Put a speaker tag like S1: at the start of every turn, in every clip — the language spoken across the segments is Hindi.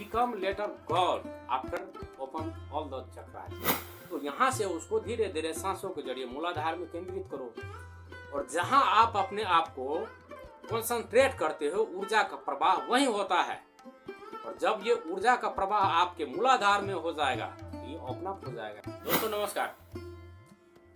S1: become later God after open all the chakras। तो यहाँ से उसको धीरे धीरे सांसों के जरिए मूलाधार में केंद्रित करो, और जहाँ आप अपने आप को कंसंट्रेट करते हो ऊर्जा का प्रवाह वहीं होता है। और जब ये ऊर्जा का प्रवाह आपके मूलाधार में हो जाएगा तो ये ओपन अप हो जाएगा। दोस्तों नमस्कार।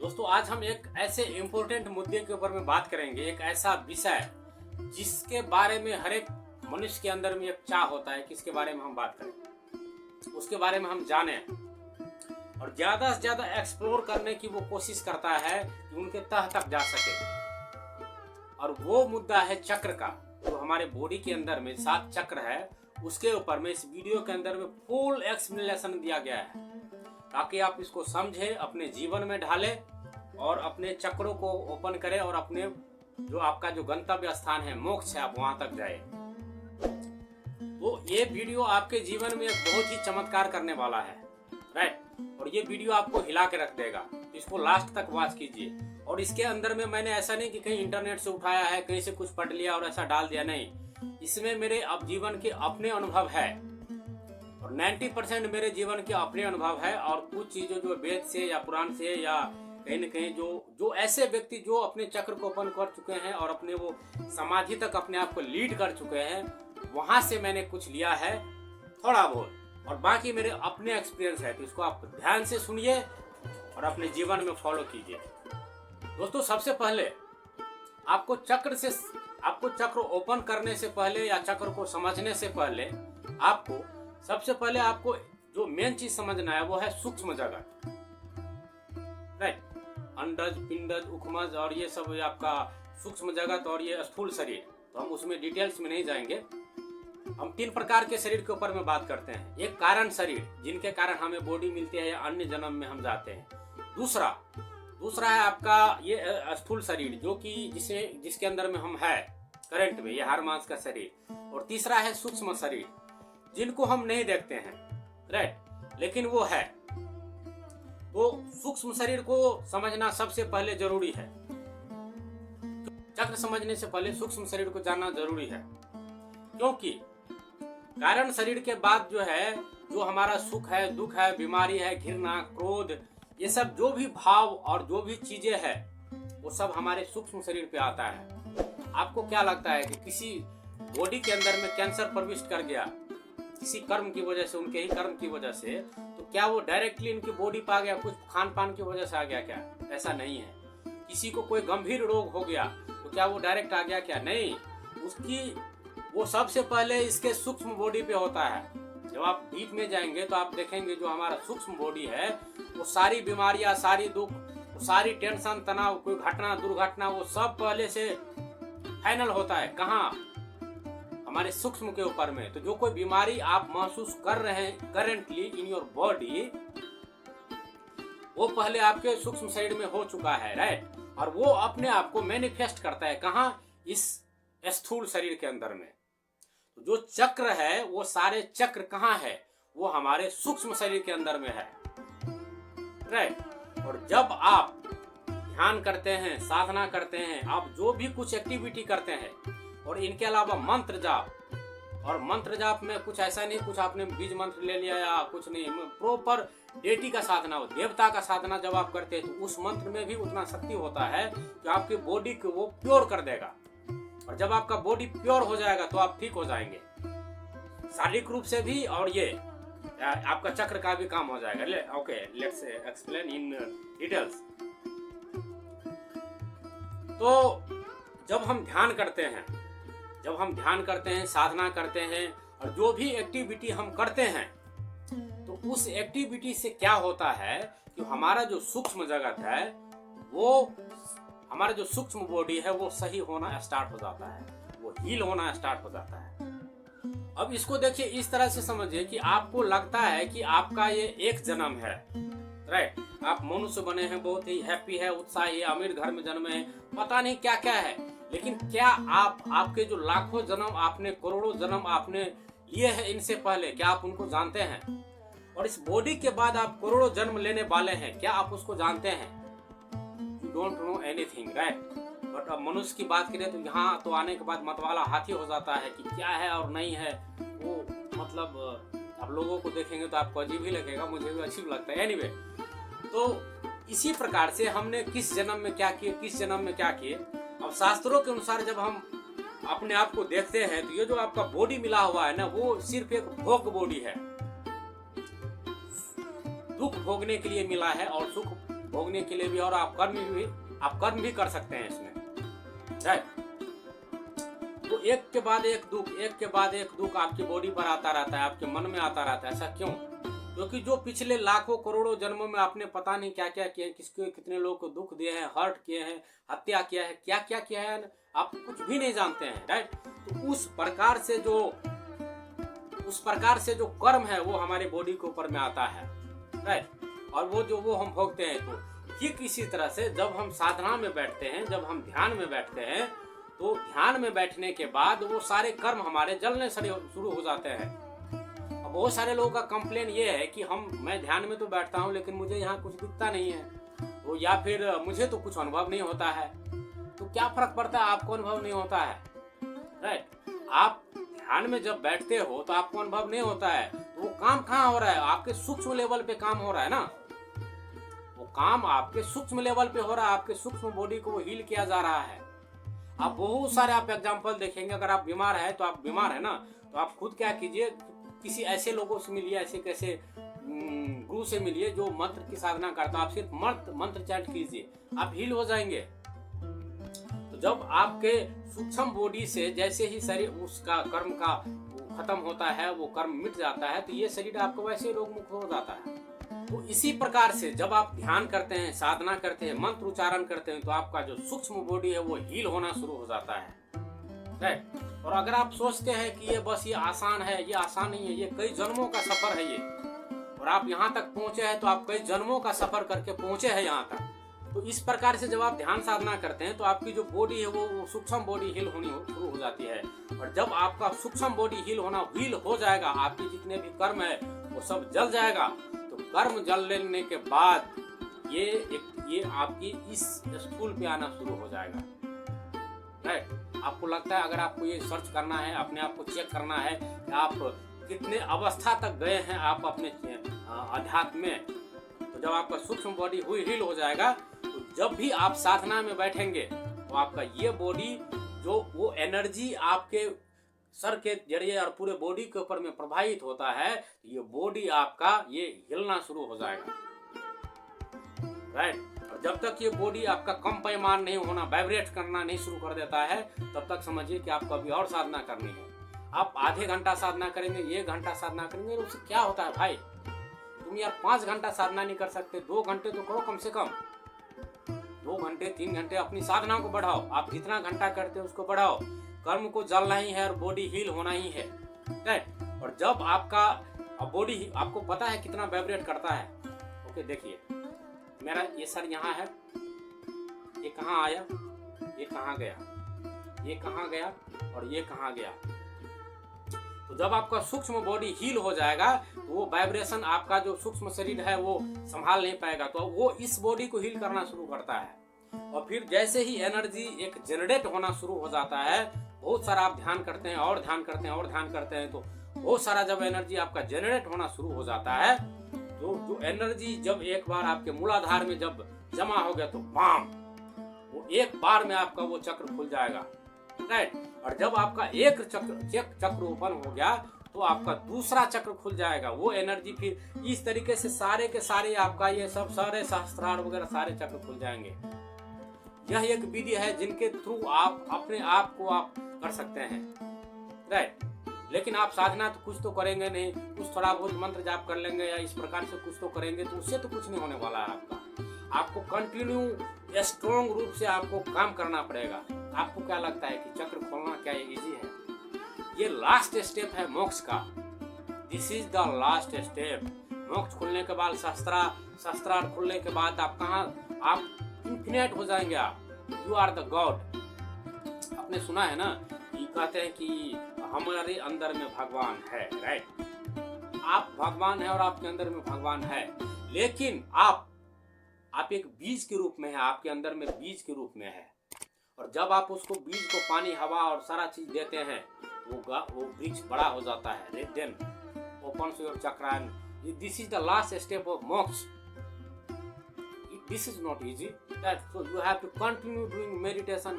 S1: दोस्तों आज हम एक ऐसे इम्पोर्टेंट मुद्दे के ऊपर में बात करेंगे, एक ऐसा विषय जिसके बारे में हर एक मनुष्य के अंदर में एक चाह होता है कि इसके बारे में हम बात करें, उसके बारे में हम जाने और ज्यादा से ज्यादा एक्सप्लोर करने की वो कोशिश करता है कि उनके तह तक जा सके। और वो मुद्दा है चक्र का, जो हमारे बॉडी के अंदर में 7 चक्र है, उसके ऊपर में इस वीडियो के अंदर में फुल एक्सप्लेनेशन दिया गया है ताकि आप इसको समझे, अपने जीवन में ढाले और अपने चक्रों को ओपन करें और अपने जो आपका जो गंतव्य स्थान है मोक्ष है, आप वहां तक जाए। तो ये वीडियो आपके जीवन में एक बहुत ही चमत्कार करने वाला है, राइट। और ये वीडियो आपको हिला के रख देगा, तो इसको लास्ट तक वॉच कीजिए। और इसके अंदर में मैंने ऐसा नहीं कि कहीं इंटरनेट से उठाया है, कहीं से कुछ पढ़ लिया और ऐसा डाल दिया, नहीं। इसमें मेरे अब जीवन के अपने अनुभव है और 90% मेरे जीवन के अपने अनुभव है। और कुछ चीजों जो वेद से या पुराण से या कहीं न कहीं जो ऐसे व्यक्ति जो अपने चक्र को ओपन कर चुके हैं और अपने वो समाधि तक अपने आप को लीड कर चुके हैं, वहां से मैंने कुछ लिया है थोड़ा बहुत, और बाकी मेरे अपने एक्सपीरियंस है। तो इसको आप ध्यान से सुनिए और अपने जीवन में फॉलो कीजिए। दोस्तों सबसे पहले आपको चक्र ओपन करने से पहले या चक्र को समझने से पहले सबसे पहले आपको जो मेन चीज समझना है वो है सूक्ष्म जगत, राइट। अंडज, पिंडज, उखमज और ये सब आपका सूक्ष्म जगत और ये स्थूल शरीर, तो हम उसमें डिटेल्स में नहीं जाएंगे। हम 3 प्रकार के शरीर के ऊपर में बात करते हैं। एक कारण शरीर, जिनके कारण हमें बॉडी मिलती है या अन्य जन्म में हम जाते हैं। दूसरा है आपका ये स्थूल शरीर, जो कि जिसके अंदर में हम है करंट में, ये हर मांस का शरीर। और तीसरा है सूक्ष्म शरीर, जिनको हम नहीं देखते हैं, राइट, लेकिन वो है। तो सूक्ष्म शरीर को समझना सबसे पहले जरूरी है। चक्र समझने से पहले सूक्ष्म शरीर को जानना जरूरी है, क्योंकि कारण शरीर के बाद जो हमारा सुख है, दुख है, बीमारी है, घृणा, क्रोध, ये सब जो भी भाव और जो भी चीजें हैं वो सब हमारे सूक्ष्म शरीर पे आता है। आपको क्या लगता है कि किसी बॉडी के अंदर में कैंसर प्रविष्ट कर गया किसी कर्म की वजह से, उनके ही कर्म की वजह से, तो क्या वो डायरेक्टली इनकी बॉडी पे आ गया, कुछ खान पान की वजह से आ गया क्या? ऐसा नहीं है। किसी को कोई गंभीर रोग हो गया तो क्या वो डायरेक्ट आ गया क्या? नहीं, वो सबसे पहले इसके सूक्ष्म बॉडी पे होता है। जब आप डीप में जाएंगे तो आप देखेंगे जो हमारा सूक्ष्म बॉडी है वो सारी बीमारियां, सारी दुख, सारी टेंशन, तनाव, कोई घटना, दुर्घटना, वो सब पहले से फाइनल होता है। कहाँ? हमारे सूक्ष्म के ऊपर में। तो जो कोई बीमारी आप महसूस कर रहे हैं करेंटली इन योर बॉडी, वो पहले आपके सूक्ष्म शरीर में हो चुका है, राइट। और वो अपने आप को मैनिफेस्ट करता है कहाँ? इस स्थूल शरीर के अंदर में। तो जो चक्र है वो सारे चक्र कहाँ है? वो हमारे सूक्ष्म शरीर के अंदर में है, राइट। और जब आप ध्यान करते हैं, साधना करते हैं, आप जो भी कुछ एक्टिविटी करते हैं, और इनके अलावा मंत्र जाप, और मंत्र जाप में कुछ ऐसा नहीं कुछ आपने बीज मंत्र ले लिया या कुछ नहीं, प्रॉपर डेटी का साधना हो, देवता का साधना जब आप करते हैं तो उस मंत्र में भी उतना शक्ति होता है कि आपकी बॉडी को वो प्योर कर देगा। और जब आपका बॉडी प्योर हो जाएगा तो आप ठीक हो जाएंगे शारीरिक रूप से भी, और ये आपका चक्र का भी काम हो जाएगा। Okay, let's explain in details. तो जब हम ध्यान करते हैं, साधना करते हैं, और जो भी एक्टिविटी हम करते हैं, तो उस एक्टिविटी से क्या होता है कि हमारा जो सूक्ष्म जगत है, वो हमारा जो सूक्ष्म बॉडी है वो सही होना स्टार्ट हो जाता है, वो हील होना स्टार्ट हो जाता है। अब इसको देखिए, इस तरह से समझिए कि आपको लगता है कि आपका ये एक जन्म है, राइट। आप मनुष्य बने हैं, बहुत ही हैप्पी है, उत्साही है, अमीर घर में जन्मे हैं, पता नहीं क्या क्या है, लेकिन क्या आपके जो लाखों जन्म आपने, करोड़ों जन्म आपने लिए हैं इनसे पहले, क्या आप उनको जानते हैं? और इस बॉडी के बाद आप करोड़ों जन्म लेने वाले हैं, क्या आप उसको जानते हैं? You don't know anything, right. But अब मनुष्य की बात करें तो यहाँ तो आने के बाद मतवाला हाथी हो जाता है कि क्या है और नहीं है, वो मतलब आप लोगों को देखेंगे तो आपको अजीब ही लगेगा, मुझे भी अजीब लगता है। एनीवे, तो इसी प्रकार से हमने किस जन्म में क्या किए, किस जन्म में क्या किए। अब शास्त्रों के अनुसार जब हम अपने आप को देखते हैं तो ये जो आपका बॉडी मिला हुआ है ना, वो सिर्फ एक भोग बॉडी है। दुख भोगने के लिए मिला है और सुख भोगने के लिए भी, और आप कर्म भी कर सकते हैं इसमें, राइट। तो एक के बाद एक दुख, एक के बाद एक दुख आपकी बॉडी पर आता रहता है, आपके मन में आता रहता है। ऐसा क्यों? क्योंकि जो पिछले लाखों करोड़ों जन्मों में आपने पता नहीं क्या क्या किया, किसके कितने लोगों को दुख दिए हैं, हर्ट किए हैं, हत्या किया है, क्या क्या किया है, आप कुछ भी नहीं जानते हैं, राइट। तो उस प्रकार से जो कर्म है वो हमारी बॉडी के ऊपर में आता है, राइट। और वो हम भोगते हैं। तो ठीक इसी तरह से जब हम साधना में बैठते हैं, जब हम ध्यान में बैठते हैं, तो ध्यान में बैठने के बाद वो सारे कर्म हमारे जलने शुरू हो जाते हैं। अब बहुत सारे लोगों का कंप्लेन ये है कि मैं ध्यान में तो बैठता हूँ लेकिन मुझे यहाँ कुछ दिखता नहीं है, तो या फिर मुझे तो कुछ अनुभव नहीं होता है। तो क्या फर्क पड़ता है, आपको अनुभव नहीं होता है, राइट। आप ध्यान में जब बैठते हो तो आपको अनुभव नहीं होता है, तो वो काम कहाँ हो रहा है? आपके सूक्ष्म लेवल पे काम हो रहा है ना, वो काम आपके सूक्ष्म लेवल पे हो रहा है, आपके सूक्ष्म बॉडी को हील किया जा रहा है। आप बहुत सारे आप एग्जाम्पल देखेंगे, अगर आप बीमार है तो आप बीमार है ना, तो आप खुद क्या कीजिए, किसी ऐसे लोगों से मिलिए, ऐसे कैसे गुरु से मिलिए जो मंत्र की साधना करता है। आप सिर्फ मंत्र चैंट कीजिए, आप हील हो जाएंगे। तो जब आपके सूक्ष्म बॉडी से जैसे ही शरीर उसका कर्म का खत्म होता है, वो कर्म मिट जाता है, तो ये शरीर आपको वैसे ही रोग मुक्त हो जाता है। तो इसी प्रकार से जब आप ध्यान करते हैं, साधना करते हैं, मंत्र उच्चारण करते हैं, तो आपका जो सूक्ष्म बॉडी है वो हील होना शुरू हो जाता है, राइट। और अगर आप सोचते हैं कि ये आसान है, ये आसान नहीं है, ये कई जन्मों का सफर है ये, और आप यहाँ तक पहुंचे हैं तो आप कई जन्मों का सफर करके पहुंचे हैं यहाँ तक। तो इस प्रकार से जब आप ध्यान साधना करते हैं तो आपकी जो बॉडी है वो सूक्ष्म बॉडी हील होनी शुरू हो जाती है। और जब आपका सूक्ष्म बॉडी हील हो जाएगा, आपके जितने भी कर्म है वो सब जल जाएगा। तो कर्म जल लेने के बाद ये आपकी इस स्थूल पे आना शुरू हो जाएगा, राइट। आपको लगता है, अगर आपको ये सर्च करना है, अपने आप को चेक करना है कि आप कितने अवस्था तक गए हैं आप अपने अध्यात्म में, तो जब आपका सूक्ष्म बॉडी हील हो जाएगा, तो जब भी आप साधना में बैठेंगे तो आपका ये बॉडी जो वो एनर्जी आपके सर के जरिए और पूरे बॉडी के ऊपर में प्रभावित होता है, ये बॉडी आपका ये हिलना शुरू हो जाएगा, राइट। और जब तक ये बॉडी आपका कम पैमान नहीं होना, वाइब्रेट करना नहीं शुरू कर देता है, तब तक समझिए कि आपको अभी और साधना करनी है। आप आधे घंटा साधना करेंगे, 1 घंटा साधना करेंगे, उससे क्या होता है भाई? तुम यार 5 घंटा साधना नहीं कर सकते, 2 घंटे तो करो कम से कम। 2 घंटे 3 घंटे अपनी साधना को बढ़ाओ। आप जितना घंटा करते हो उसको बढ़ाओ। कर्म को जलना ही है और बॉडी हील होना ही है, राइट। और जब आपका बॉडी, आपको पता है कितना वाइब्रेट करता है। ओके, देखिए मेरा ये सर यहाँ है, ये कहाँ आया, ये कहाँ गया, ये कहाँ गया और ये कहाँ गया। तो जब आपका सूक्ष्म बॉडी हील हो जाएगा तो वो वाइब्रेशन आपका जो सूक्ष्म शरीर है वो संभाल नहीं पाएगा, तो वो इस बॉडी को हील करना शुरू करता है। और फिर जैसे ही एनर्जी एक जनरेट होना शुरू हो जाता है, बहुत सारा आप ध्यान करते हैं और ध्यान करते हैं और ध्यान करते हैं, तो बहुत सारा जब एनर्जी आपका जनरेट होना शुरू हो जाता है, तो जो एनर्जी जब एक बार आपके मूलाधार में जब जमा हो गया तो बाम, वो एक बार में आपका वो चक्र खुल जाएगा, राइट। और जब आपका एक चक्र ओपन हो गया तो आपका दूसरा चक्र खुल जाएगा। वो एनर्जी फिर इस तरीके से सारे के सारे आपका ये सब सारे सहस्त्रार वगैरह सारे चक्र खुल जाएंगे। यह एक विधि है जिनके थ्रू आप अपने आप को आप कर सकते हैं, राइट। लेकिन आप साधना तो कुछ तो करेंगे नहीं, कुछ थोड़ा बहुत मंत्र जाप कर लेंगे या इस प्रकार से कुछ तो करेंगे, तो उससे तो कुछ नहीं होने वाला है आपका। आपको कंटिन्यू स्ट्रॉन्ग रूप से आपको काम करना पड़ेगा। आपको क्या लगता है कि चक्र खोलना क्या इजी है? ये लास्ट स्टेप है मोक्ष का। This is the last step. मोक्ष खुलने के बाद शस्त्रार खुलने के बाद आप कहाँ, आप इन्फिनिट हो जाएंगे। आप यू आर द गॉड। आपने सुना है ना कि कहते हैं कि हमारे अंदर में भगवान है, राइट। आप भगवान है और आपके अंदर में भगवान है, लेकिन आप एक बीज के रूप में है, आपके अंदर में बीज के रूप में है। और जब आप उसको बीज को पानी, हवा और सारा चीज देते हैं, वो वृक्ष बड़ा हो जाता है। Then opens your chakra, and this is the last step of moksha. This is not easy. That so you have to continue doing meditation.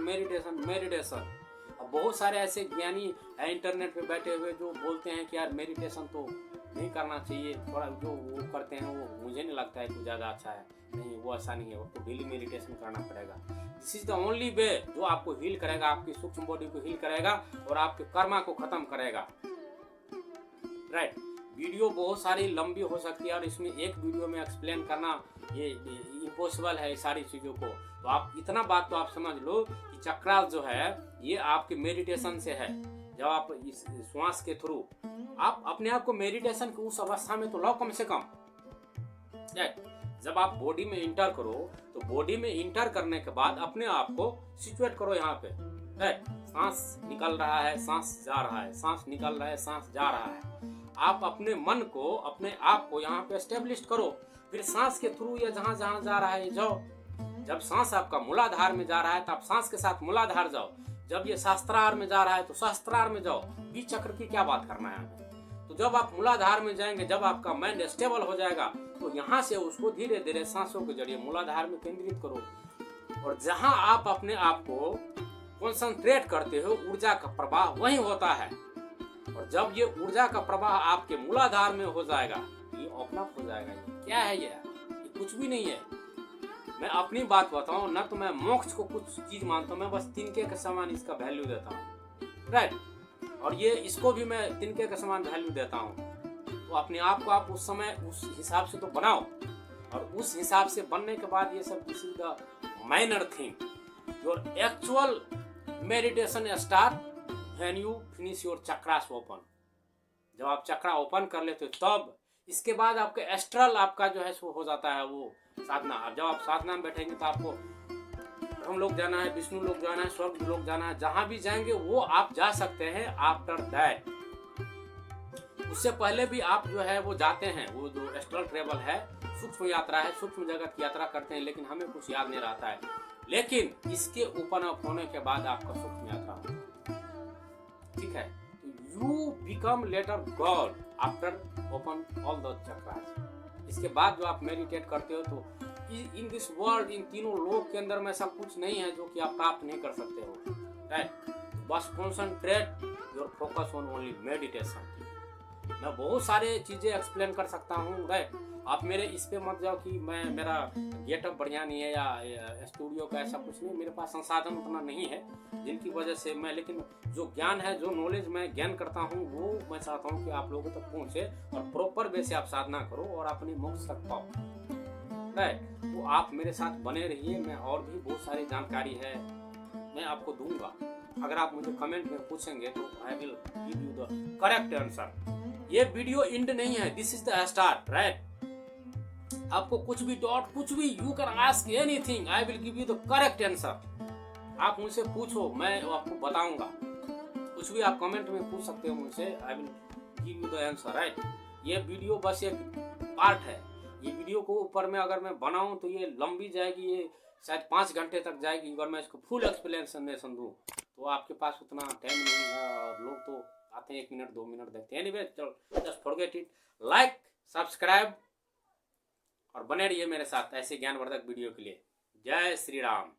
S1: अब बहुत सारे ऐसे ज्ञानी है इंटरनेट पे बैठे हुए जो बोलते हैं कि यार मेडिटेशन तो नहीं करना चाहिए, थोड़ा जो वो करते हैं वो मुझे नहीं लगता है कुछ ज़्यादा अच्छा है। नहीं, वो ऐसा नहीं है, आपको डेली मेडिटेशन करना पड़ेगा। This is the only way जो आपको हील करेगा, आपकी सूक्ष्म बॉडी को हील करेगा और आपके कर्मा को खत्म करेगा। राइट, वीडियो बहुत सारी लंबी हो सकती है और इसमें एक वीडियो में एक्सप्लेन करना ये इम्पॉसिबल है, सारी चीज़ों को। तो आप इतना बात तो आप समझ लो कि चक्रास जो है ये आपके मेडिटेशन से है। जब आप इस श्वास के थ्रू आप अपने आप को मेडिटेशन की उस अवस्था में तो लाओ कम से कम। जब आप बॉडी में इंटर करो तो बॉडी में इंटर करने के बाद अपने आप को सिचुएट करो यहाँ पे। सांस निकल रहा है, सांस जा रहा है, सांस निकल रहा है, सांस जा रहा है। आप अपने मन को, अपने आप को यहाँ पे एस्टेब्लिश करो। फिर सांस के थ्रू या जहां जहां जा रहा है जाओ। जब सांस आपका मूलाधार में जा रहा है तो आप सांस के साथ मूलाधार जाओ। जब ये सहस्त्रार में जा रहा है तो सहस्त्रार में जाओ। बीच चक्र की क्या बात करना है हमें। तो जब आप मूलाधार में जाएंगे, जब आपका माइंड स्टेबल हो जाएगा तो यहाँ से उसको धीरे धीरे सांसों के जरिए मूलाधार में केंद्रित करो। और जहां आप अपने आप को कॉन्सेंट्रेट करते हो ऊर्जा का प्रवाह वहीं होता है। और जब ये ऊर्जा का प्रवाह आपके मूलाधार में हो जाएगा, ये ओपन अप हो जाएगा। ये क्या है? ये कुछ भी नहीं है। मैं अपनी बात बताऊं ना, तो मैं मोक्ष को कुछ चीज मानता हूं, मैं बस तिनके के समान इसका वैल्यू देता हूं। राइट, और ये इसको भी मैं तिनके के समान वैल्यू देता हूं। तो अपने आप को आप उस समय उस हिसाब से तो बनाओ, और उस हिसाब से बनने के बाद ये सब this is the minor thing. Your actual meditation start when you finish your chakras open. जब आप चक्रा ओपन कर लेते हो तब इसके बाद आपके एस्ट्रल आपका जो है सो हो जाता है वो साधना। अब जब आप साधना में बैठेंगे तो आपको हम लोग जाना है, विष्णु लोग जाना है, स्वर्ग लोग जाना है, जहां भी जाएंगे वो आप जा सकते हैं आफ्टर दैट। उससे पहले भी आप जो है वो जाते हैं, वो जो एस्ट्रल ट्रेवल है, सूक्ष्म यात्रा है, सूक्ष्म जगत की यात्रा करते हैं, लेकिन हमें कुछ याद नहीं रहता है। लेकिन इसके ओपन अप होने के बाद आपका सूक्ष्म यात्रा होगा। ठीक है, you become later God after open all the chakras. इसके बाद जो आप मेडिटेट करते हो तो इन दिस वर्ल्ड, इन तीनों लोक के अंदर में ऐसा कुछ नहीं है जो कि आप प्राप्त नहीं कर सकते हो। राइट, बस concentrate your focus on only meditation. मैं बहुत सारे चीजें एक्सप्लेन कर सकता हूँ। राइट, आप मेरे इस पे मत जाओ कि मेरा गेटअप बढ़िया नहीं है या स्टूडियो का ऐसा कुछ नहीं। मेरे पास संसाधन उतना नहीं है जिनकी वजह से मैं, लेकिन जो ज्ञान है, जो नॉलेज मैं ज्ञान करता हूँ वो मैं चाहता हूँ कि आप लोगों तक पहुँचे और प्रॉपर वे से आप साधना करो और अपनी मोक्ष तक पाओ। राइट, तो आप मेरे साथ बने रहिए। मैं और भी बहुत सारी जानकारी है मैं आपको दूंगा। अगर आप मुझे कमेंट में पूछेंगे तो I will give you the correct answer. ये वीडियो एंड नहीं है, this is the start. Right, आपको कुछ भी डाउट, कुछ भी, you can ask anything, I will give you the correct answer. आप मुझसे पूछो, मैं आपको बताऊंगा। कुछ भी आप कमेंट में पूछ सकते हो मुझसे, I will give you the answer. Right, ये वीडियो बस एक पार्ट है। ये वीडियो को ऊपर में अगर मैं बनाऊं तो ये लंबी जाएगी, ये शायद 5 घंटे तक जाएगी। अगर मैं इसको फुल एक्सप्लेनेशन दूं तो आपके पास उतना टाइम नहीं है, और लोग तो आते हैं 1 मिनट 2 मिनट देखते हैं। एनीवे, चलो just forget it. Like, subscribe और बने रहिए मेरे साथ ऐसे ज्ञानवर्धक वीडियो के लिए। जय श्री राम।